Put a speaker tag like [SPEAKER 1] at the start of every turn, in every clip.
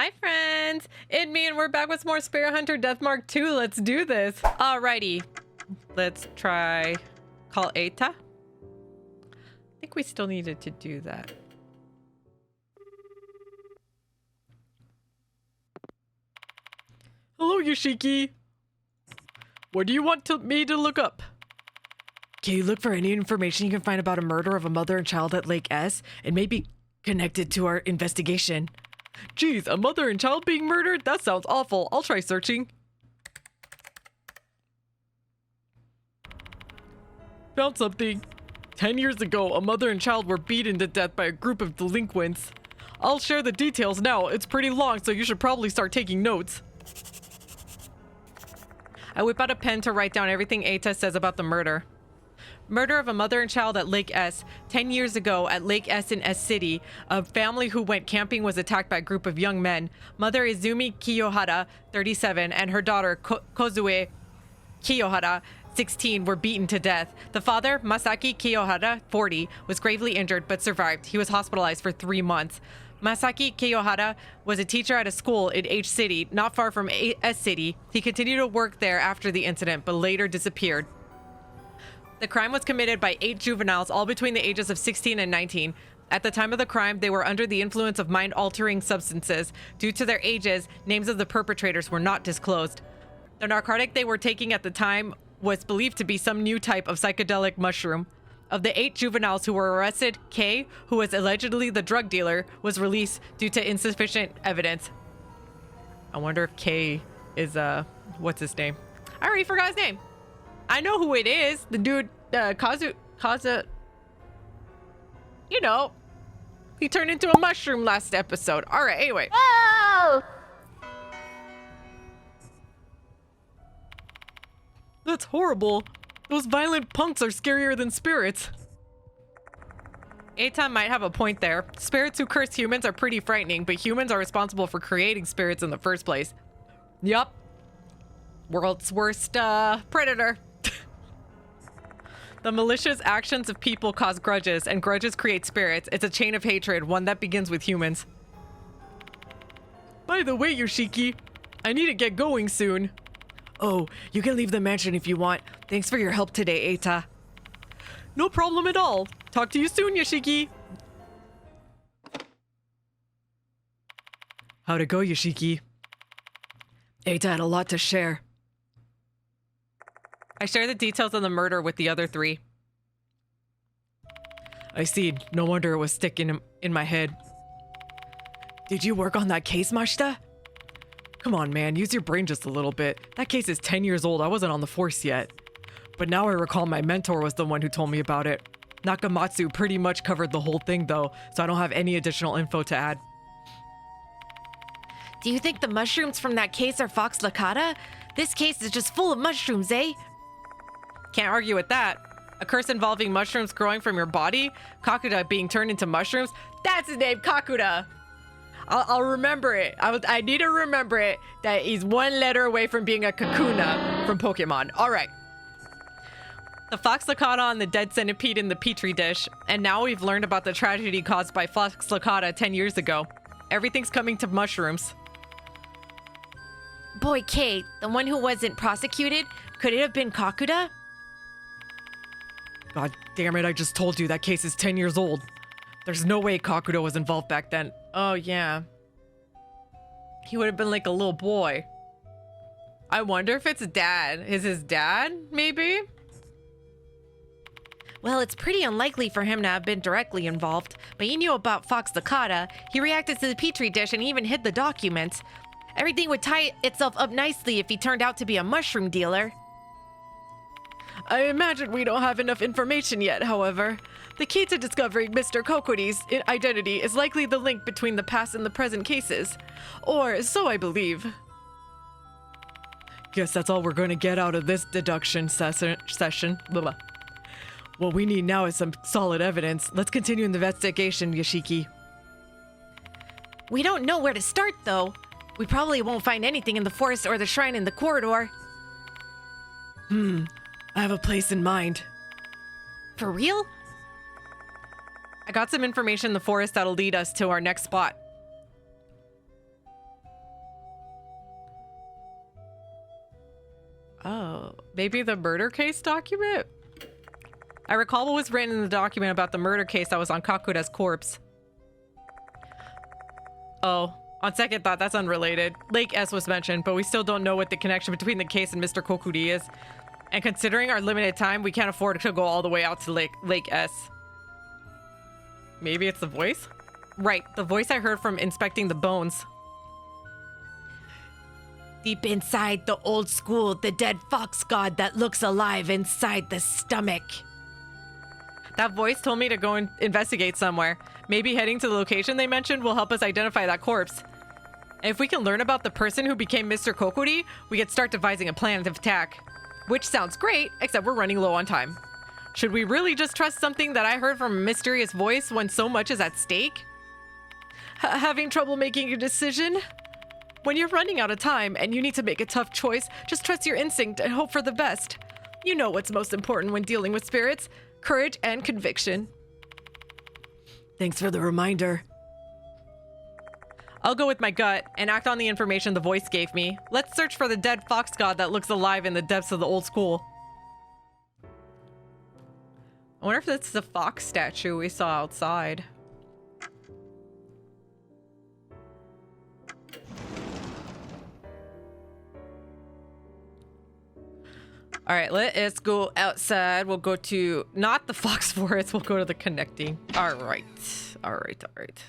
[SPEAKER 1] Hi friends, it's me and we're back with some more Spirit Hunter Deathmark 2. Let's do this. Alrighty, let's try call Eta. I think we still needed to do that. Hello Yoshiki. What do you want me to look up?
[SPEAKER 2] Can you look for any information you can find about a murder of a mother and child at Lake S? It may be connected to our investigation.
[SPEAKER 1] Geez, a mother and child being murdered? That sounds awful. I'll try searching. Found something. 10 years ago, a mother and child were beaten to death by a group of delinquents. I'll share the details now. It's pretty long, so you should probably start taking notes. I whip out a pen to write down everything Eta says about the murder. Murder of a mother and child at Lake S. 10 years ago at Lake S in S City, a family who went camping was attacked by a group of young men. Mother Izumi Kiyohara, 37, and her daughter Kozue Kiyohara, 16, were beaten to death. The father, Masaki Kiyohara, 40, was gravely injured but survived. He was hospitalized for 3 months. Masaki Kiyohara was a teacher at a school in H City, not far from S City. He continued to work there after the incident, but later disappeared. The crime was committed by 8 juveniles, all between the ages of 16 and 19. At the time of the crime, they were under the influence of mind-altering substances. Due to their ages, names of the perpetrators were not disclosed. The narcotic they were taking at the time was believed to be some new type of psychedelic mushroom. Of the 8 juveniles who were arrested, K, who was allegedly the drug dealer, was released due to insufficient evidence. I wonder if K is, what's his name? I already forgot his name. I know who it is. The dude, Kaza, you know, he turned into a mushroom last episode. All right, anyway.
[SPEAKER 3] Oh!
[SPEAKER 1] That's horrible. Those violent punks are scarier than spirits. Eta might have a point there. Spirits who curse humans are pretty frightening, but humans are responsible for creating spirits in the first place. Yup. World's worst, predator. The malicious actions of people cause grudges, and grudges create spirits. It's a chain of hatred, one that begins with humans. By the way, Yoshiki, I need to get going soon.
[SPEAKER 2] Oh, you can leave the mansion if you want. Thanks for your help today, Eta.
[SPEAKER 1] No problem at all. Talk to you soon, Yoshiki.
[SPEAKER 2] How'd it go, Yoshiki? Eta had a lot to share.
[SPEAKER 1] I share the details of the murder with the other 3.
[SPEAKER 2] I see. No wonder it was sticking in my head. Did you work on that case, Mashita?
[SPEAKER 1] Come on, man. Use your brain just a little bit. That case is 10 years old. I wasn't on the force yet. But now I recall my mentor was the one who told me about it. Nakamatsu pretty much covered the whole thing, though, so I don't have any additional info to add.
[SPEAKER 3] Do you think the mushrooms from that case are Fox Lakata? This case is just full of mushrooms, eh?
[SPEAKER 1] Can't argue with that. A curse involving mushrooms growing from your body? Kakuda being turned into mushrooms? That's his name, Kakuda! I'll remember it. I need to remember it, that he's 1 letter away from being a Kakuna from Pokemon. Alright. The Fox Lakata and the dead centipede in the petri dish. And now we've learned about the tragedy caused by Fox Lakata 10 years ago. Everything's coming to mushrooms.
[SPEAKER 3] Boy, Kate, the one who wasn't prosecuted, could it have been Kakuda?
[SPEAKER 1] God damn it, I just told you that case is 10 years old. There's no way Kakuda was involved back then. Oh, yeah. He would have been like a little boy. I wonder if it's dad. Is his dad, maybe?
[SPEAKER 3] Well, it's pretty unlikely for him to have been directly involved, but he knew about Fox Lakata. He reacted to the petri dish and even hid the documents. Everything would tie itself up nicely if he turned out to be a mushroom dealer.
[SPEAKER 1] I imagine we don't have enough information yet, however. The key to discovering Mr. Kokkuri's identity is likely the link between the past and the present cases. Or so I believe.
[SPEAKER 2] Guess that's all we're going to get out of this deduction session. Blah, blah. What we need now is some solid evidence. Let's continue the investigation, Yoshiki.
[SPEAKER 3] We don't know where to start, though. We probably won't find anything in the forest or the shrine in the corridor.
[SPEAKER 2] I have a place in mind.
[SPEAKER 3] For real?
[SPEAKER 1] I got some information in the forest that'll lead us to our next spot. Maybe the murder case document? I recall what was written in the document about the murder case that was on Kakura's corpse. Oh, on second thought, that's unrelated. Lake S was mentioned, but we still don't know what the connection between the case and Mr. Kokkuri is. And considering our limited time, we can't afford to go all the way out to Lake S. Maybe it's the voice? Right, the voice I heard from inspecting the bones.
[SPEAKER 3] Deep inside the old school, the dead fox god that looks alive inside the stomach.
[SPEAKER 1] That voice told me to go and investigate somewhere. Maybe heading to the location they mentioned will help us identify that corpse. And if we can learn about the person who became Mr. Kokkuri, we can start devising a plan of attack. Which sounds great, except we're running low on time. Should we really just trust something that I heard from a mysterious voice when so much is at stake? Having trouble making a decision? When you're running out of time and you need to make a tough choice, just trust your instinct and hope for the best. You know what's most important when dealing with spirits: courage and conviction.
[SPEAKER 2] Thanks for the reminder.
[SPEAKER 1] I'll go with my gut and act on the information the voice gave me. Let's search for the dead fox god that looks alive in the depths of the old school. I wonder if that's the fox statue we saw outside. All right, let's go outside. We'll go to, not the fox forest, we'll go to the connecting. All right, all right, all right.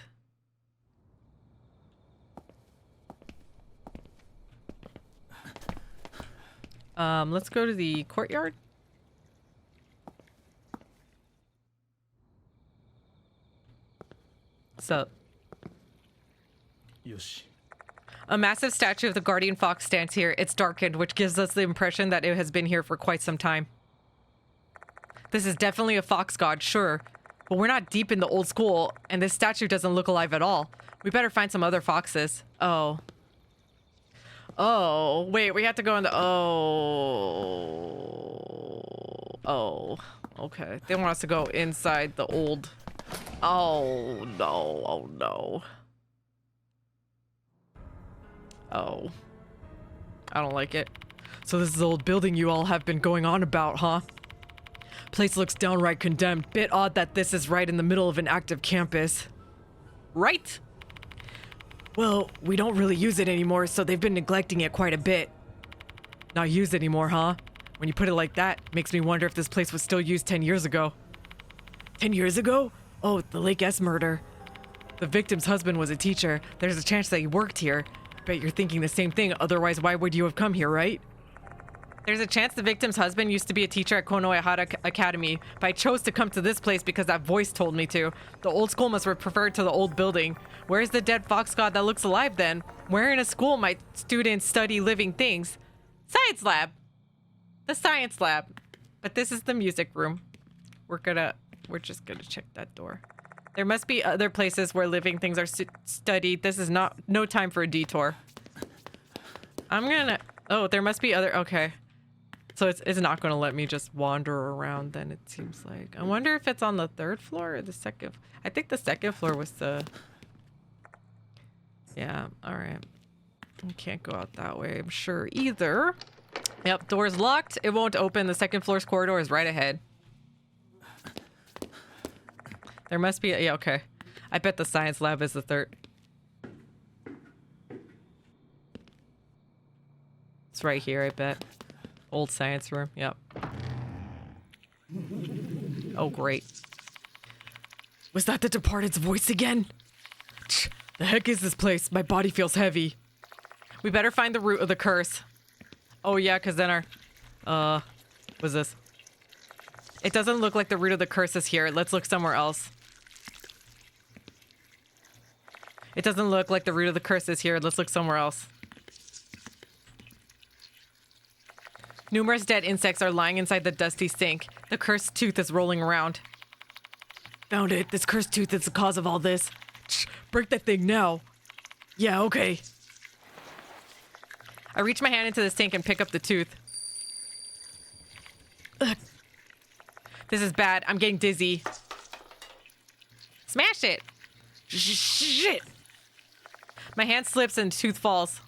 [SPEAKER 1] Let's go to the courtyard. So,
[SPEAKER 4] Yoshi.
[SPEAKER 1] a massive statue of the guardian fox stands here. It's darkened, which gives us the impression that it has been here for quite some time. This is definitely a fox god, sure, but we're not deep in the old school, and this statue doesn't look alive at all. We better find some other foxes. Oh. Oh, wait, we have to go in the... Oh. Oh. Okay. They want us to go inside the old... Oh, no. Oh, no. Oh. I don't like it.
[SPEAKER 2] So this is the old building you all have been going on about, huh? Place looks downright condemned. Bit odd that this is right in the middle of an active campus.
[SPEAKER 1] Right?
[SPEAKER 2] Well, we don't really use it anymore, so they've been neglecting it quite a bit. Not used anymore, huh? When you put it like that, makes me wonder if this place was still used 10 years ago. 10 years ago? Oh, the Lake S murder. The victim's husband was a teacher. There's a chance that he worked here. Bet you're thinking the same thing, otherwise why would you have come here, right?
[SPEAKER 1] There's a chance the victim's husband used to be a teacher at Konoehara Academy, but I chose to come to this place because that voice told me to. The old school must have preferred to the old building. Where's the dead fox god that looks alive then? Where in a school might students study living things? Science lab! The science lab. But this is the music room. We're just gonna check that door. There must be other places where living things are studied. This is no time for a detour. Oh, there must be other, okay. So it's not gonna let me just wander around then, it seems like. I wonder if it's on the third floor or the second. I think the second floor was the... Yeah, all right. We can't go out that way, I'm sure either. Yep, door's locked. It won't open. The second floor's corridor is right ahead. There must be, yeah, okay. I bet the science lab is the third. It's right here, I bet. Old science room, yep. Oh, great.
[SPEAKER 2] Was that the departed's voice again? The heck is this place? My body feels heavy.
[SPEAKER 1] We better find the root of the curse. Oh yeah, because then what's this? It doesn't look like the root of the curse is here. Let's look somewhere else. It doesn't look like the root of the curse is here. Let's look somewhere else. Numerous dead insects are lying inside the dusty sink. The cursed tooth is rolling around.
[SPEAKER 2] Found it. This cursed tooth is the cause of all this. Break that thing now. Yeah, okay.
[SPEAKER 1] I reach my hand into the sink and pick up the tooth. Ugh. This is bad. I'm getting dizzy. Smash it!
[SPEAKER 2] Shit!
[SPEAKER 1] My hand slips and the tooth falls.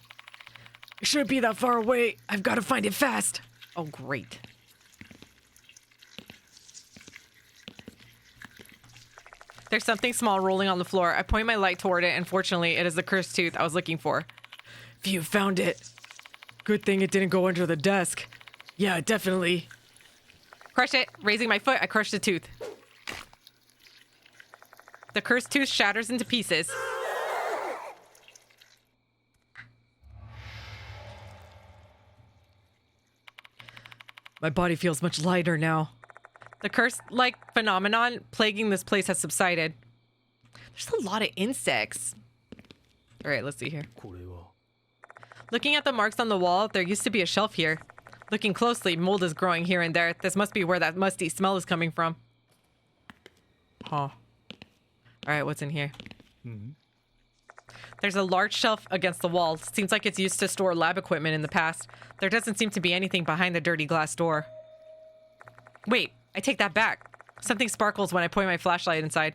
[SPEAKER 2] It shouldn't be that far away. I've got to find it fast.
[SPEAKER 1] Oh, great. There's something small rolling on the floor. I point my light toward it, and fortunately, it is the cursed tooth I was looking for.
[SPEAKER 2] Phew, found it. Good thing it didn't go under the desk. Yeah, definitely.
[SPEAKER 1] Crush it. Raising my foot, I crush the tooth. The cursed tooth shatters into pieces.
[SPEAKER 2] My body feels much lighter now.
[SPEAKER 1] The curse-like phenomenon plaguing this place has subsided. There's a lot of insects. All right, let's see here. Looking at the marks on the wall, there used to be a shelf here. Looking closely, mold is growing here and there. This must be where that musty smell is coming from. Huh. All right, what's in here? There's a large shelf against the wall. Seems like it's used to store lab equipment in the past. There doesn't seem to be anything behind the dirty glass door. Wait, I take that back. Something sparkles when I point my flashlight inside.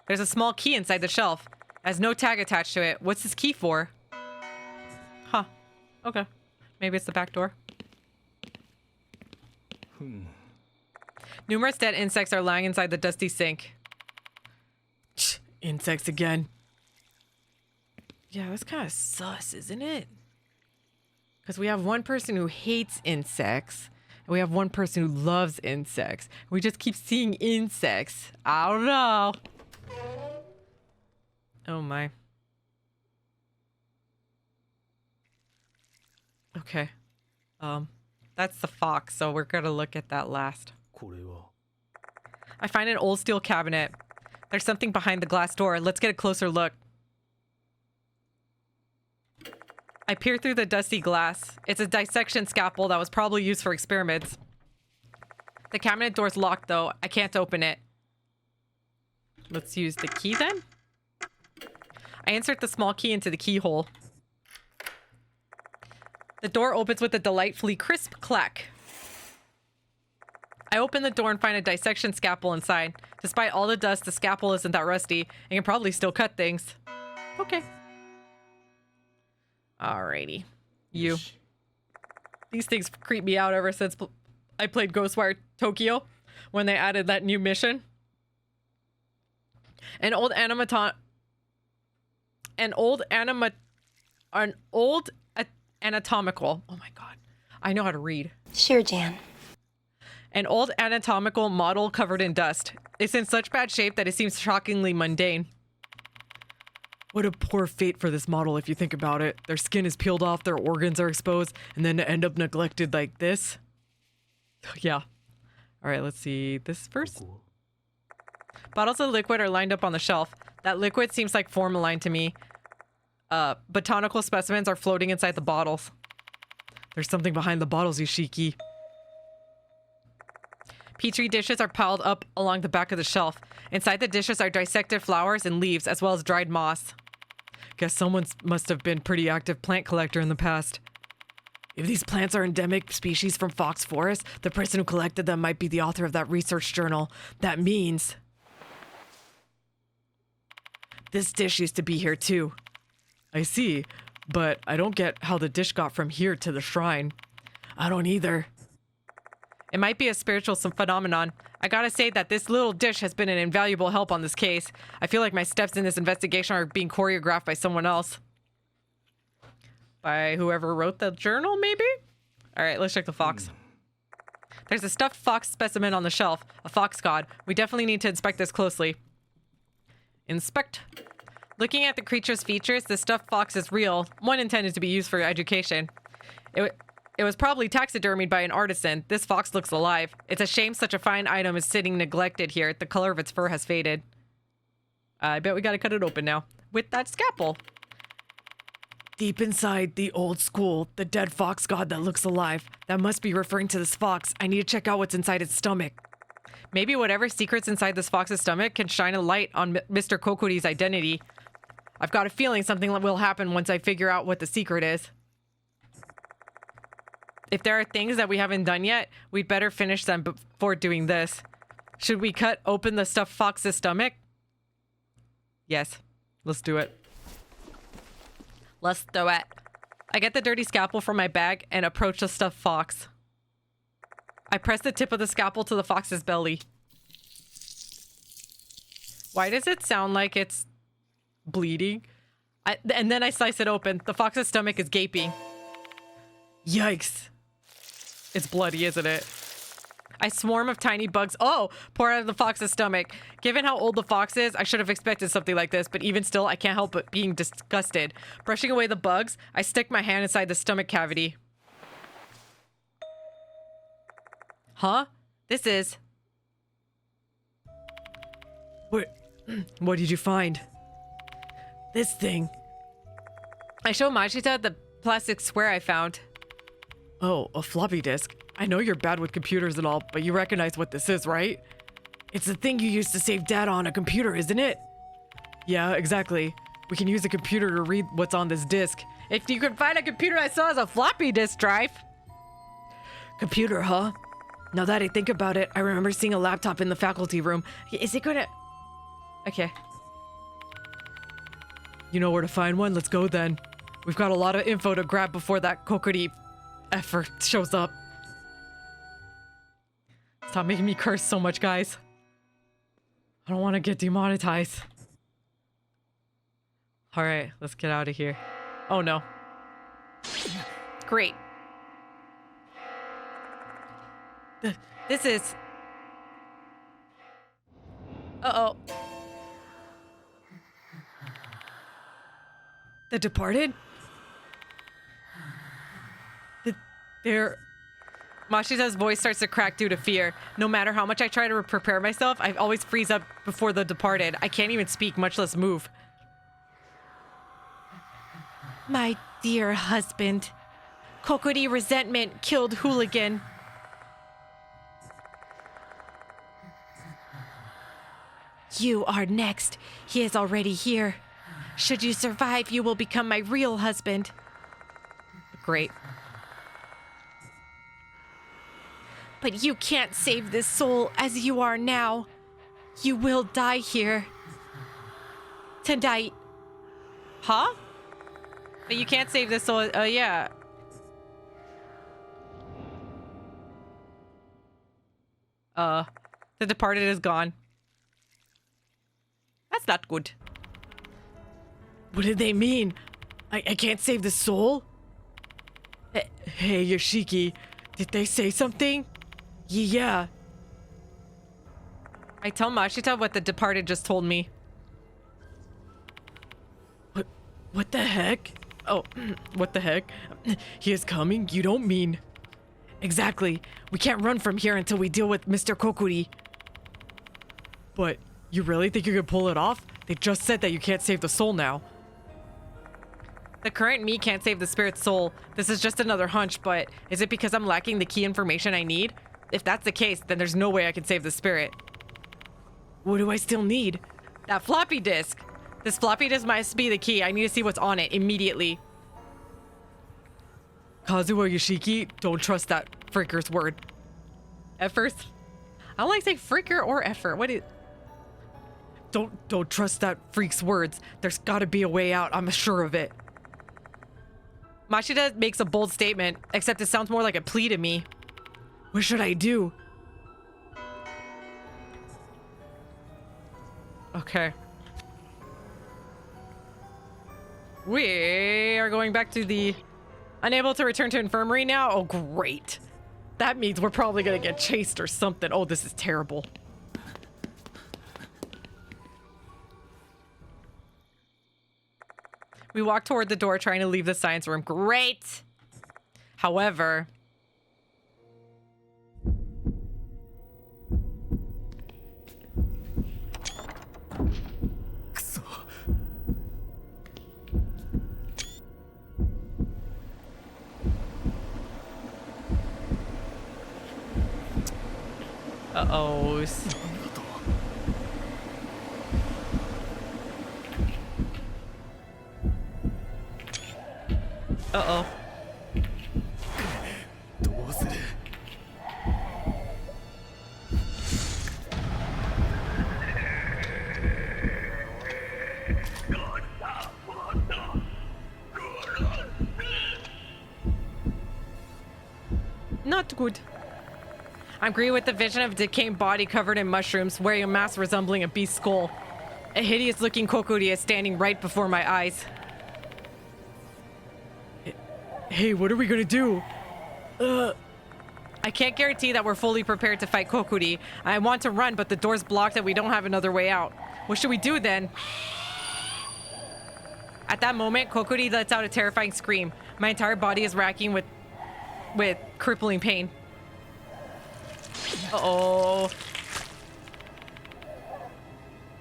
[SPEAKER 1] There's a small key inside the shelf. It has no tag attached to it. What's this key for? Huh. Okay. Maybe it's the back door. Numerous dead insects are lying inside the dusty sink.
[SPEAKER 2] Insects again.
[SPEAKER 1] Yeah, that's kind of sus, isn't it? Because we have one person who hates insects, and we have one person who loves insects. We just keep seeing insects. I don't know. Oh my. Okay. That's the fox, so we're gonna look at that last. I find an old steel cabinet. There's something behind the glass door. Let's get a closer look. I peer through the dusty glass. It's a dissection scalpel that was probably used for experiments. The cabinet door's locked, though. I can't open it. Let's use the key, then. I insert the small key into the keyhole. The door opens with a delightfully crisp clack. I open the door and find a dissection scalpel inside. Despite all the dust, the scalpel isn't that rusty and can probably still cut things. Okay. Alrighty. You. These things creep me out ever since I played Ghostwire Tokyo when they added that new mission. An old anatomical. Oh my god. I know how to read.
[SPEAKER 4] Sure, Jan.
[SPEAKER 1] An old anatomical model covered in dust. It's in such bad shape that it seems shockingly mundane.
[SPEAKER 2] What a poor fate for this model if you think about it. Their skin is peeled off, their organs are exposed, and then to end up neglected like this.
[SPEAKER 1] Yeah. All right, let's see this first. Bottles of liquid are lined up on the shelf. That liquid seems like formalin to me. Botanical specimens are floating inside the bottles.
[SPEAKER 2] There's something behind the bottles, Ishiki.
[SPEAKER 1] Petri dishes are piled up along the back of the shelf. Inside the dishes are dissected flowers and leaves, as well as dried moss.
[SPEAKER 2] Guess someone must have been pretty active plant collector in the past. If these plants are endemic species from Fox Forest, the person who collected them might be the author of that research journal. That means this dish used to be here too. I see, but I don't get how the dish got from here to the shrine. I don't either.
[SPEAKER 1] It might be a spiritual phenomenon. I gotta say that this little dish has been an invaluable help on this case. I feel like my steps in this investigation are being choreographed by someone else. By whoever wrote the journal, maybe? All right, let's check the fox. There's a stuffed fox specimen on the shelf, a fox god. We definitely need to inspect this closely. Inspect. Looking at the creature's features, the stuffed fox is real, one intended to be used for education. It was probably taxidermied by an artisan. This fox looks alive. It's a shame such a fine item is sitting neglected here. The color of its fur has faded. I bet we gotta cut it open now. With that scalpel.
[SPEAKER 2] Deep inside the old school, the dead fox god that looks alive. That must be referring to this fox. I need to check out what's inside its stomach.
[SPEAKER 1] Maybe whatever secret's inside this fox's stomach can shine a light on Mr. Kokkuri's identity. I've got a feeling something will happen once I figure out what the secret is. If there are things that we haven't done yet, we'd better finish them before doing this. Should we cut open the stuffed fox's stomach? Yes. Let's do it. Let's do it. I get the dirty scalpel from my bag and approach the stuffed fox. I press the tip of the scalpel to the fox's belly. Why does it sound like it's bleeding? And then I slice it open. The fox's stomach is gaping.
[SPEAKER 2] Yikes.
[SPEAKER 1] It's bloody, isn't it? I swarm of tiny bugs. Oh, pour out of the fox's stomach. Given how old the fox is, I should have expected something like this, but even still, I can't help but being disgusted. Brushing away the bugs, I stick my hand inside the stomach cavity. Huh? This is...
[SPEAKER 2] What did you find? This thing.
[SPEAKER 1] I show Machita the plastic square I found.
[SPEAKER 2] Oh, a floppy disk. I know you're bad with computers and all, but you recognize what this is, right? It's the thing you use to save data on a computer, isn't it? Yeah, exactly. We can use a computer to read what's on this disk.
[SPEAKER 1] If you could find a computer I saw as a floppy disk drive.
[SPEAKER 2] Computer, huh? Now that I think about it, I remember seeing a laptop in the faculty room.
[SPEAKER 1] Is it gonna... Okay.
[SPEAKER 2] You know where to find one? Let's go then. We've got a lot of info to grab before that Kokkuri effort shows up.
[SPEAKER 1] Stop making me curse so much, guys.
[SPEAKER 2] I don't want to get demonetized.
[SPEAKER 1] All right, let's get out of here. Oh no. Great. This is... Uh-oh.
[SPEAKER 2] The Departed? They're...
[SPEAKER 1] Mashita's voice starts to crack due to fear. No matter how much I try to prepare myself, I always freeze up before the Departed. I can't even speak, much less move.
[SPEAKER 3] My dear husband. Kokkuri resentment killed Hooligan. You are next. He is already here. Should you survive, you will become my real husband.
[SPEAKER 1] Great.
[SPEAKER 3] But you can't save this soul as you are now. You will die here. Tonight.
[SPEAKER 1] Huh? But you can't save this soul. Yeah. The Departed is gone. That's not good.
[SPEAKER 2] What did they mean? I can't save the soul? Hey, Yoshiki, did they say something? Yeah.
[SPEAKER 1] I tell Mashita what the Departed just told me.
[SPEAKER 2] What the heck? Oh, what the heck? He is coming? You don't mean... Exactly. We can't run from here until we deal with Mr. Kokkuri. But you really think you could pull it off? They just said that you can't save the soul now.
[SPEAKER 1] The current me can't save the spirit's soul. This is just another hunch, but is it because I'm lacking the key information I need? If that's the case, then there's no way I can save the spirit.
[SPEAKER 2] What do I still need?
[SPEAKER 1] That floppy disk. This floppy disk must be the key. I need to see what's on it immediately.
[SPEAKER 2] Kazuo Yoshiki, don't trust that freaker's word.
[SPEAKER 1] Effort? I don't like saying freaker or effort. What is...
[SPEAKER 2] Don't trust that freak's words. There's gotta be a way out, I'm sure of it.
[SPEAKER 1] Mashita makes a bold statement, except it sounds more like a plea to me.
[SPEAKER 2] What should I do?
[SPEAKER 1] Okay. We are going back to the... Unable to return to infirmary now? Oh, great. That means we're probably gonna get chased or something. Oh, this is terrible. We walk toward the door trying to leave the science room. Great! However... Uh-oh. Uh-oh. not good. I'm greeted with the vision of a decaying body covered in mushrooms, wearing a mask resembling a beast's skull. A hideous-looking Kokkuri is standing right before my eyes.
[SPEAKER 2] Hey, what are we gonna do?
[SPEAKER 1] I can't guarantee that we're fully prepared to fight Kokkuri. I want to run, but the door's blocked and we don't have another way out. What should we do then? At that moment, Kokkuri lets out a terrifying scream. My entire body is racking with crippling pain. Uh-oh.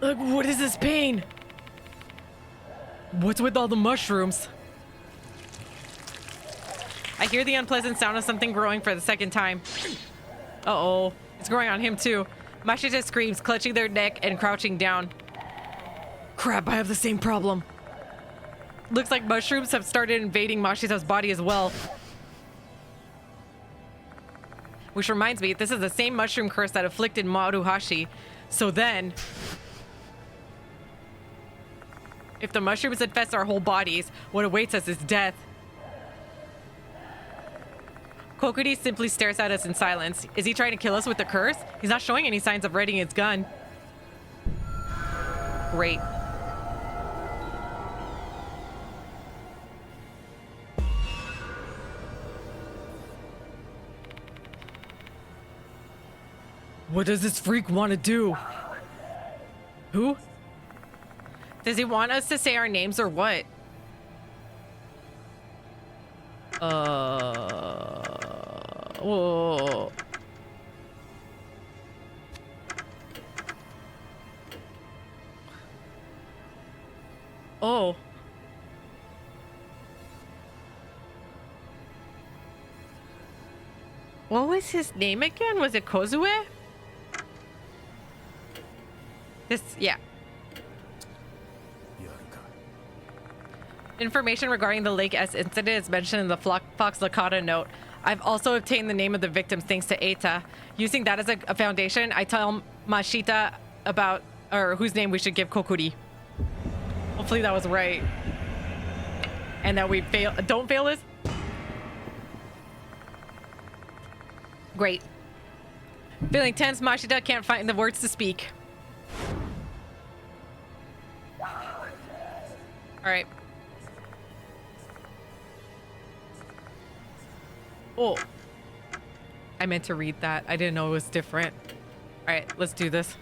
[SPEAKER 2] What is this pain? What's with all the mushrooms?
[SPEAKER 1] I hear the unpleasant sound of something growing for the second time. Uh-oh. It's growing on him too. Mashita screams, clutching their neck and crouching down.
[SPEAKER 2] Crap, I have the same problem.
[SPEAKER 1] Looks like mushrooms have started invading Mashita's body as well. Which reminds me, this is the same mushroom curse that afflicted Maruhashi. So then, if the mushrooms infest our whole bodies, what awaits us is death. Kokkuri simply stares at us in silence. Is he trying to kill us with the curse? He's not showing any signs of readying his gun. Great.
[SPEAKER 2] What does this freak want to do? Who?
[SPEAKER 1] Does he want us to say our names or what? Whoa. Oh. What was his name again? Was it Kozue? Yeah. Information regarding the Lake S incident is mentioned in the Fox Lakata note. I've also obtained the name of the victims thanks to Eita. Using that as a foundation, I tell Mashita about, or whose name we should give Kokkuri. Hopefully that was right. And that we don't fail this. Great. Feeling tense, Mashita can't find the words to speak. All right. Oh. I meant to read that. I didn't know it was different. All right, let's do this.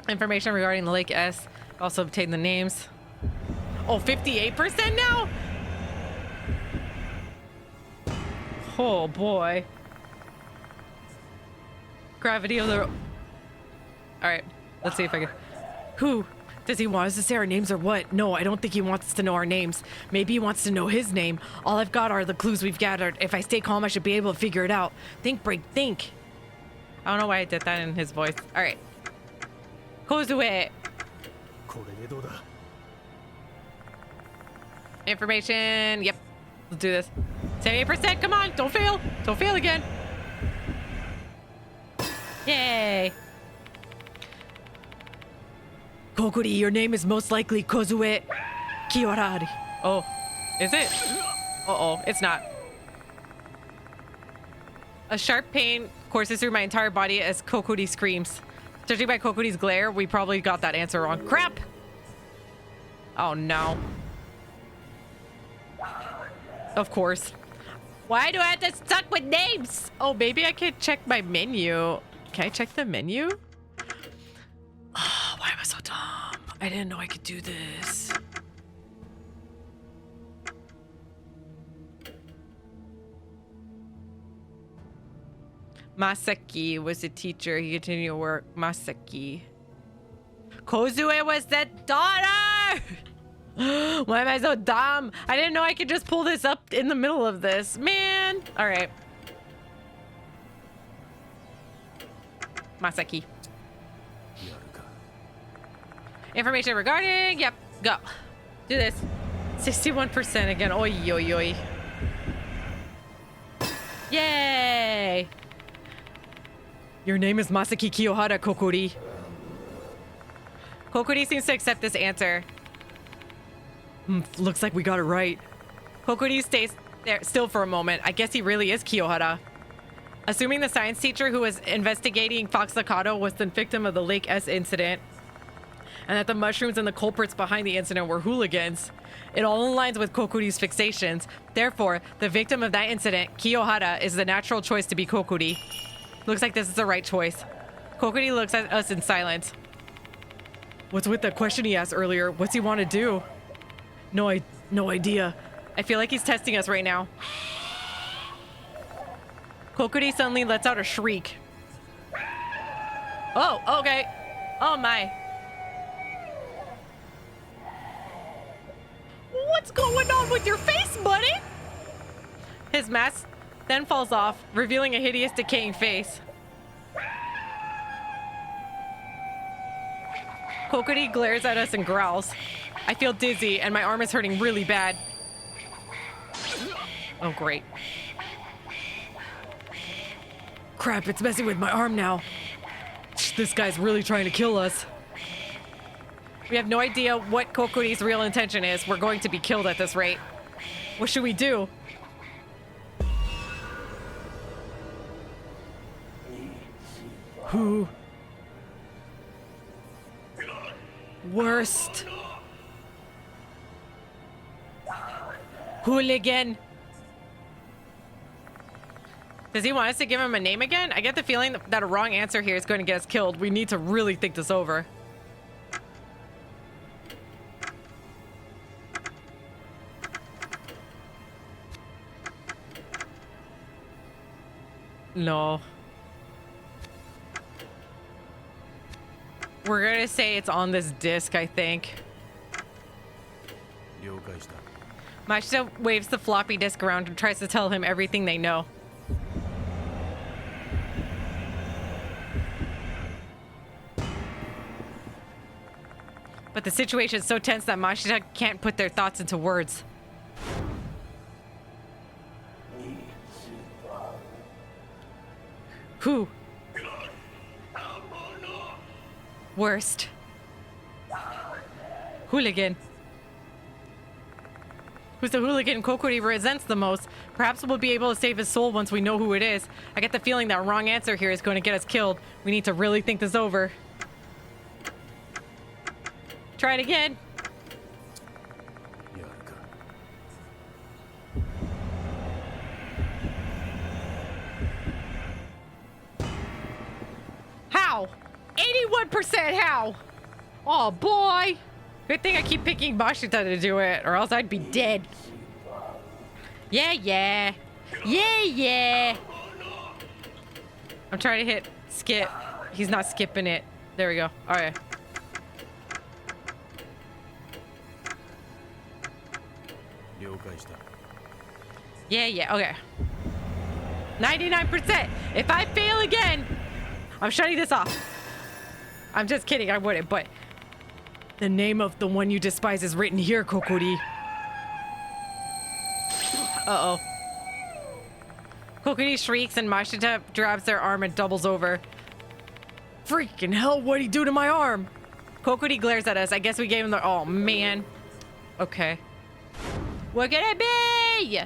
[SPEAKER 1] Information regarding the Lake S. Also obtained the names. Oh, 58% now? Oh boy. Gravity of the... All right, let's see if I can...
[SPEAKER 2] Who? Does he want us to say our names or what? No, I don't think he wants us to know our names. Maybe he wants to know his name. All I've got are the clues we've gathered. If I stay calm, I should be able to figure it out. Think, Break, think.
[SPEAKER 1] I don't know why I did that in his voice. All right. Kozue. Information. Yep. Let's do this. 78%. Come on. Don't fail. Don't fail again. Yay.
[SPEAKER 2] Kokkuri, your name is most likely Kozue Kiyorari.
[SPEAKER 1] Oh, is it? Uh-oh, it's not. A sharp pain courses through my entire body as Kokkuri screams. Judging by Kokkuri's glare, we probably got that answer wrong. Crap! Oh no. Of course. Why do I have to stuck with names? Oh, maybe I could check my menu. Can I check the menu?
[SPEAKER 2] Why am I so dumb? I didn't know I could do this.
[SPEAKER 1] Masaki was a teacher. He continued to work. Masaki. Kozue was the daughter! Why am I so dumb? I didn't know I could just pull this up in the middle of this. Man! Alright. Masaki. Information regarding... Yep, go. Do this. 61% again. Oi, oi, oi. Yay!
[SPEAKER 2] Your name is Masaki Kiyohara, Kokkuri.
[SPEAKER 1] Kokkuri seems to accept this answer.
[SPEAKER 2] Looks like we got it right.
[SPEAKER 1] Kokkuri stays there still for a moment. I guess he really is Kiyohara. Assuming the science teacher who was investigating Fox Staccato was the victim of the Lake S incident, and that the mushrooms and the culprits behind the incident were hooligans, it all aligns with Kokkuri's fixations. Therefore, the victim of that incident, Kiyohara, is the natural choice to be Kokkuri. Looks like this is the right choice. Kokkuri looks at us in silence.
[SPEAKER 2] What's with that question he asked earlier? What's he want to do? No idea.
[SPEAKER 1] I feel like he's testing us right now. Kokkuri suddenly lets out a shriek. Oh, okay. Oh my. What's going on with your face, buddy? His mask then falls off, revealing a hideous, decaying face. Kokkuri glares at us and growls. I feel dizzy and my arm is hurting really bad. Oh, great.
[SPEAKER 2] Crap, it's messing with my arm now. This guy's really trying to kill us.
[SPEAKER 1] We have no idea what Kokkuri's real intention is. We're going to be killed at this rate. What should we do?
[SPEAKER 2] Who? Worst.
[SPEAKER 1] Hooligan. Does he want us to give him a name again? I get the feeling that a wrong answer here is going to get us killed. We need to really think this over. No. We're gonna say it's on this disc, I think. Mashita waves the floppy disk around and tries to tell him everything they know. But the situation is so tense that Mashita can't put their thoughts into words. Who? Worst. Hooligan. Who's the hooligan Kokkuri resents the most? Perhaps we'll be able to save his soul once we know who it is. I get the feeling that a wrong answer here is going to get us killed. We need to really think this over. Try it again. How? 81% how? Oh boy. Good thing I keep picking Mashita to do it, or else I'd be dead. Yeah. I'm trying to hit skip. He's not skipping it. There we go. All right. Yeah, okay. 99%. If I fail again, I'm shutting this off. I'm just kidding, I wouldn't, but...
[SPEAKER 2] The name of the one you despise is written here, Kokkuri.
[SPEAKER 1] Uh-oh. Kokkuri shrieks and Mashita grabs their arm and doubles over.
[SPEAKER 2] Freaking hell, what'd he do to my arm?
[SPEAKER 1] Kokkuri glares at us. I guess we gave him the... Oh, man. Okay. What could it be?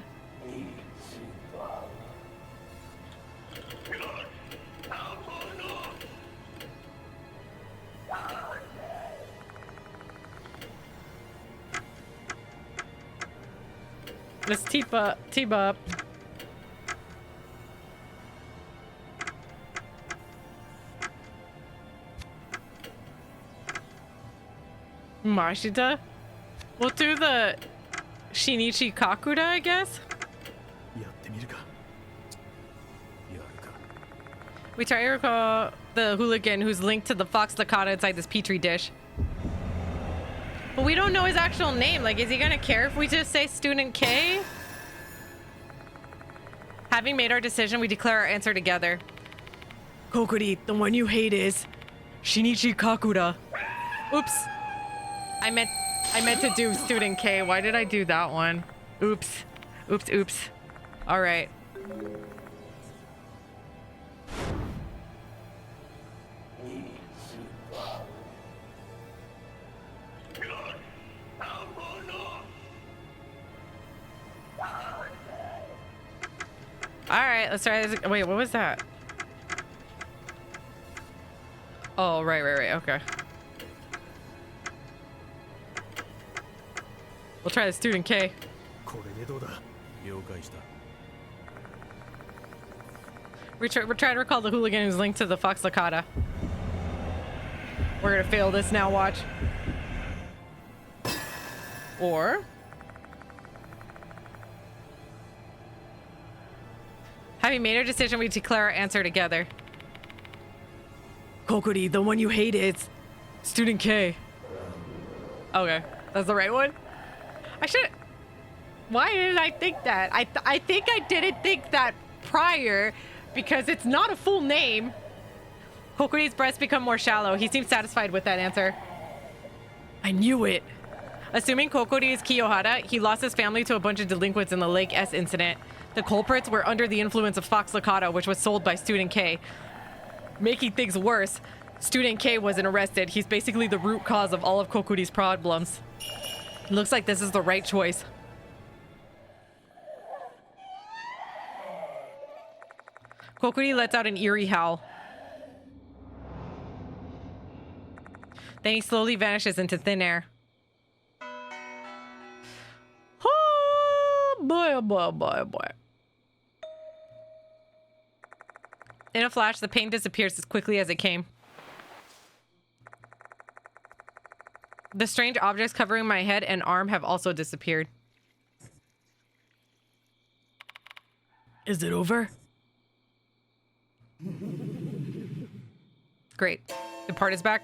[SPEAKER 1] Let's team up. Mashita? We'll do the Shinichi Kakura, I guess? We try to recall the hooligan who's linked to the fox licata inside this petri dish. But we don't know his actual name. Like, is he gonna care if we just say Student K? Having made our decision, we declare our answer together.
[SPEAKER 2] Kokkuri, the one you hate is Shinichi Kakura.
[SPEAKER 1] Oops. I meant to do Student K. Why did I do that one? Oops. All right. try it. Let's try this. Wait, what was that? Oh, right. Okay. We'll try the student K. We're trying to recall the hooligan who's linked to the Fox Licata. We're gonna fail this now, watch. Or... having made our decision, we declare our answer together.
[SPEAKER 2] Kokkuri, the one you hate is student K.
[SPEAKER 1] Okay, that's the right one. I should. Why didn't I think that? I think I didn't think that prior, because it's not a full name. Kokkuri's breasts become more shallow. He seems satisfied with that answer.
[SPEAKER 2] I knew it.
[SPEAKER 1] Assuming Kokkuri is Kiyohara, he lost his family to a bunch of delinquents in the Lake S incident. The culprits were under the influence of Fox Licata, which was sold by Student K. Making things worse, Student K wasn't arrested. He's basically the root cause of all of Kokkuri's problems. Looks like this is the right choice. Kokkuri lets out an eerie howl. Then he slowly vanishes into thin air. Oh boy, oh boy, oh boy, oh boy. In a flash, the pain disappears as quickly as it came. The strange objects covering my head and arm have also disappeared.
[SPEAKER 2] Is it over?
[SPEAKER 1] Great. The part is back.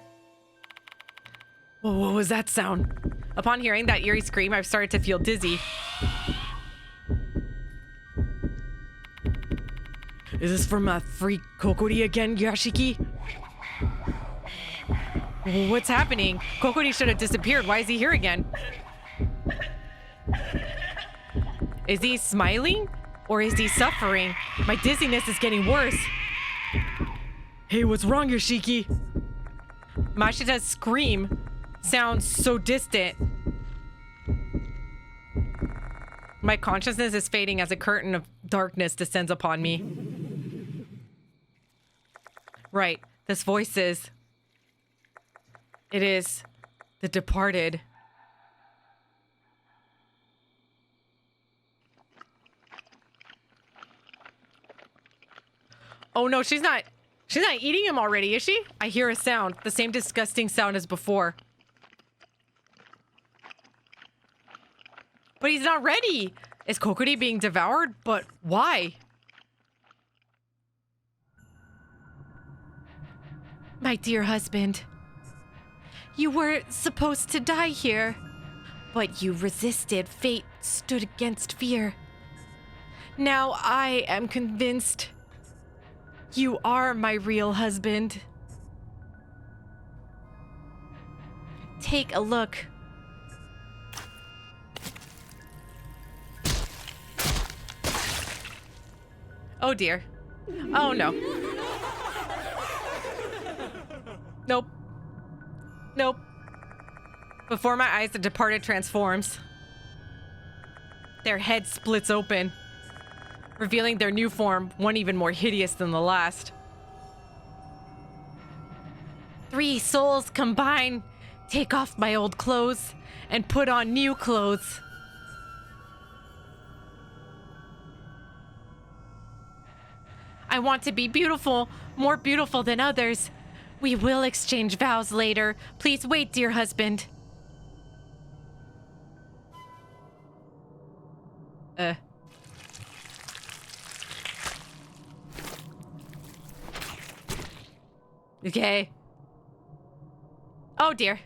[SPEAKER 2] Whoa, what was that sound?
[SPEAKER 1] Upon hearing that eerie scream, I've started to feel dizzy.
[SPEAKER 2] Is this from freak Kokkuri again, Yashiki?
[SPEAKER 1] What's happening? Kokkuri should have disappeared. Why is he here again? Is he smiling? Or is he suffering? My dizziness is getting worse.
[SPEAKER 2] Hey, what's wrong, Yashiki?
[SPEAKER 1] Mashita's scream sounds so distant. My consciousness is fading as a curtain of darkness descends upon me. Right, this voice is... it is the departed. Oh no, she's not eating him already, is she? I hear a sound, the same disgusting sound as before. But he's not ready. Is Kokkuri being devoured? But why?
[SPEAKER 3] My dear husband, you were supposed to die here, but you resisted. Fate stood against fear. Now I am convinced you are my real husband. Take a look.
[SPEAKER 1] Oh dear. Oh no. Nope. Nope. Before my eyes, the departed transforms. Their head splits open, revealing their new form, one even more hideous than the last.
[SPEAKER 3] 3 souls combine. Take off my old clothes and put on new clothes. I want to be beautiful, more beautiful than others. We will exchange vows later. Please wait, dear husband.
[SPEAKER 1] Okay. Oh dear.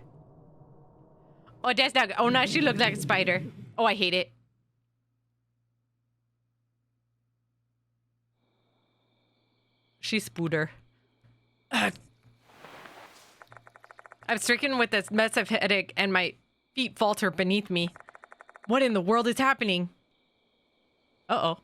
[SPEAKER 1] Oh, that's not good. Oh no, she looks like a spider. Oh, I hate it. She's spooter. I'm stricken with this massive headache and my feet falter beneath me. What in the world is happening? Uh-oh.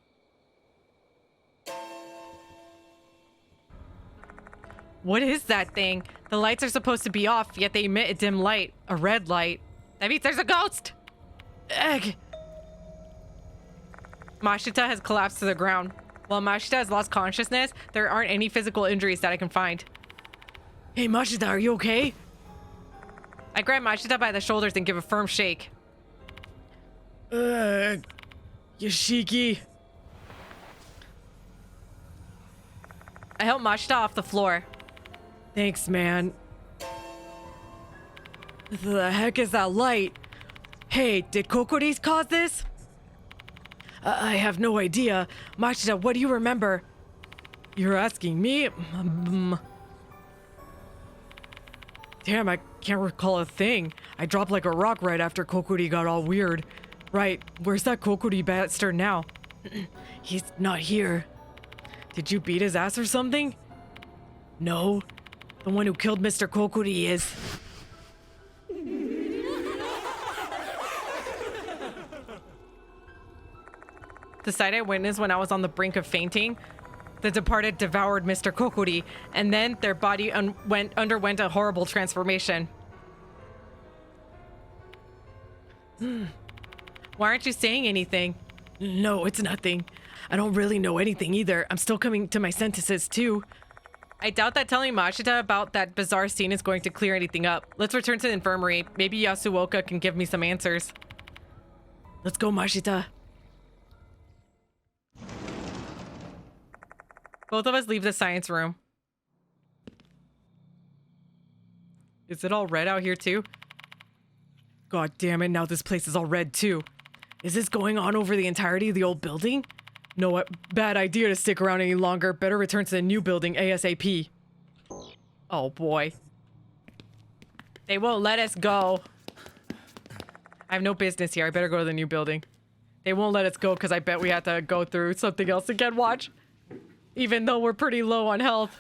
[SPEAKER 1] What is that thing? The lights are supposed to be off, yet they emit a dim light. A red light. That means there's a ghost! Ugh. Mashita has collapsed to the ground. While Mashita has lost consciousness, there aren't any physical injuries that I can find.
[SPEAKER 2] Hey, Mashita, are you okay?
[SPEAKER 1] I grab Mashita by the shoulders and give a firm shake.
[SPEAKER 2] Yoshiki.
[SPEAKER 1] I help Mashita off the floor.
[SPEAKER 2] Thanks, man. The heck is that light? Hey, did Kokkuri cause this? I have no idea. Mashita, what do you remember? You're asking me? Damn, I can't recall a thing. I dropped like a rock right after Kokkuri got all weird. Right, where's that Kokkuri bastard now? He's not here. Did you beat his ass or something? No. The one who killed Mr. Kokkuri is...
[SPEAKER 1] The sight I witnessed when I was on the brink of fainting, the departed devoured Mr. Kokkuri, and then their body underwent a horrible transformation. Why aren't you saying anything?
[SPEAKER 2] No, it's nothing. I don't really know anything either. I'm still coming to my sentences too.
[SPEAKER 1] I doubt that telling Mashita about that bizarre scene is going to clear anything up. Let's return to the infirmary. Maybe Yasuoka can give me some answers.
[SPEAKER 2] Let's go, Mashita.
[SPEAKER 1] Both of us leave the science room. Is it all red out here too?
[SPEAKER 2] God damn it, now this place is all red too. Is this going on over the entirety of the old building? No, bad idea to stick around any longer. Better return to the new building ASAP.
[SPEAKER 1] Oh boy. They won't let us go. I have no business here. I better go to the new building. They won't let us go because I bet we have to go through something else again. Watch. Even though we're pretty low on health.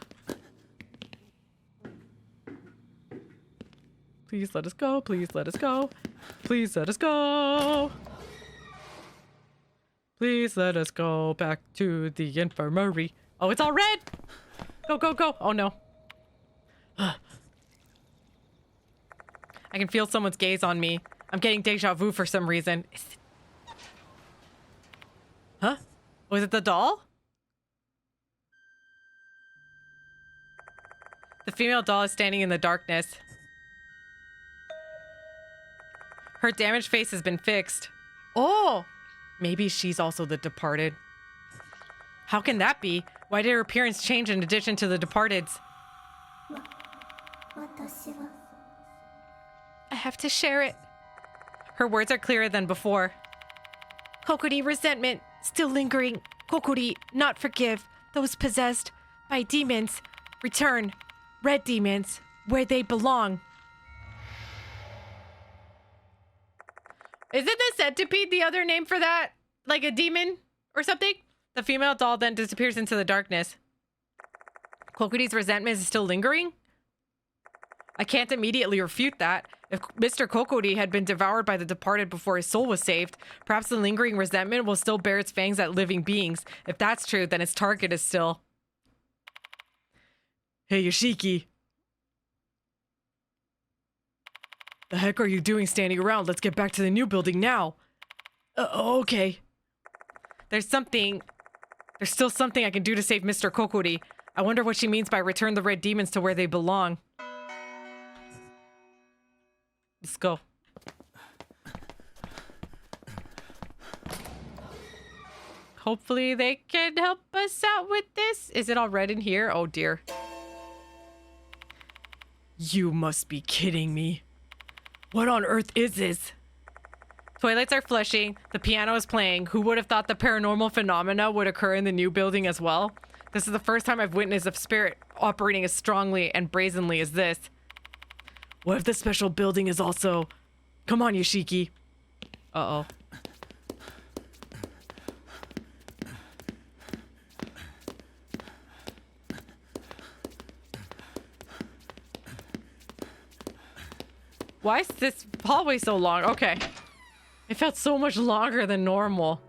[SPEAKER 1] Please let us go. Please let us go. Please let us go. Please let us go back to the infirmary. Oh, it's all red. Go, go, go. Oh, no. I can feel someone's gaze on me. I'm getting deja vu for some reason. Huh? Was it the doll? The female doll is standing in the darkness. Her damaged face has been fixed. Oh! Maybe she's also the departed. How can that be? Why did her appearance change in addition to the departed's? I have to share it. Her words are clearer than before. Kokkuri resentment, still lingering. Kokkuri, not forgive. Those possessed by demons, return. Red demons, where they belong. Isn't the centipede the other name for that? Like a demon or something? The female doll then disappears into the darkness. Kokkuri's resentment is still lingering? I can't immediately refute that. If Mr. Kokkuri had been devoured by the departed before his soul was saved, perhaps the lingering resentment will still bear its fangs at living beings. If that's true, then its target is still...
[SPEAKER 2] Hey, Yoshiki. The heck are you doing standing around? Let's get back to the new building now. Okay.
[SPEAKER 1] There's still something I can do to save Mr. Kokkuri. I wonder what she means by return the red demons to where they belong. Let's go. Hopefully they can help us out with this. Is it all red in here? Oh dear.
[SPEAKER 2] You must be kidding me. What on earth is this?
[SPEAKER 1] Toilets are flushing. The piano is playing. Who would have thought the paranormal phenomena would occur in the new building as well? This is the first time I've witnessed a spirit operating as strongly and brazenly as this.
[SPEAKER 2] What if the special building is also... Come on, Yoshiki.
[SPEAKER 1] Uh-oh. Why is this hallway so long? Okay. It felt so much longer than normal.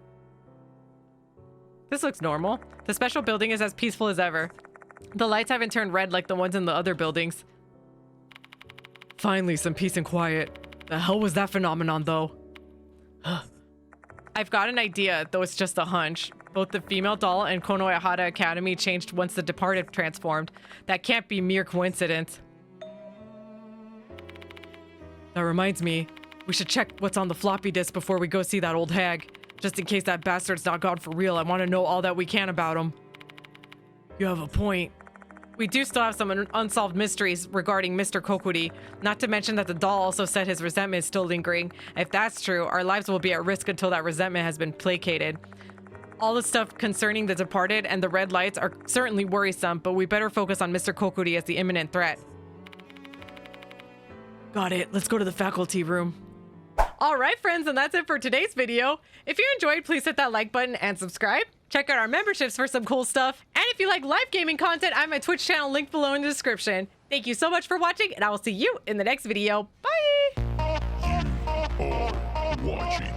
[SPEAKER 1] This looks normal. The special building is as peaceful as ever. The lights haven't turned red like the ones in the other buildings.
[SPEAKER 2] Finally, some peace and quiet. The hell was that phenomenon, though?
[SPEAKER 1] I've got an idea, though it's just a hunch. Both the female doll and Konohara Academy changed once the departed transformed. That can't be mere coincidence.
[SPEAKER 2] That reminds me, we should check what's on the floppy disk before we go see that old hag. Just in case that bastard's not gone for real, I want to know all that we can about him. You have a point.
[SPEAKER 1] We do still have some unsolved mysteries regarding Mr. Kokkuri, not to mention that the doll also said his resentment is still lingering. If that's true, our lives will be at risk until that resentment has been placated. All the stuff concerning the departed and the red lights are certainly worrisome, but we better focus on Mr. Kokkuri as the imminent threat.
[SPEAKER 2] Got it. Let's go to the faculty room.
[SPEAKER 1] All right, friends, and that's it for today's video. If you enjoyed, please hit that like button and subscribe. Check out our memberships for some cool stuff. And if you like live gaming content, I have my Twitch channel linked below in the description. Thank you so much for watching, and I will see you in the next video. Bye!
[SPEAKER 4] You are watching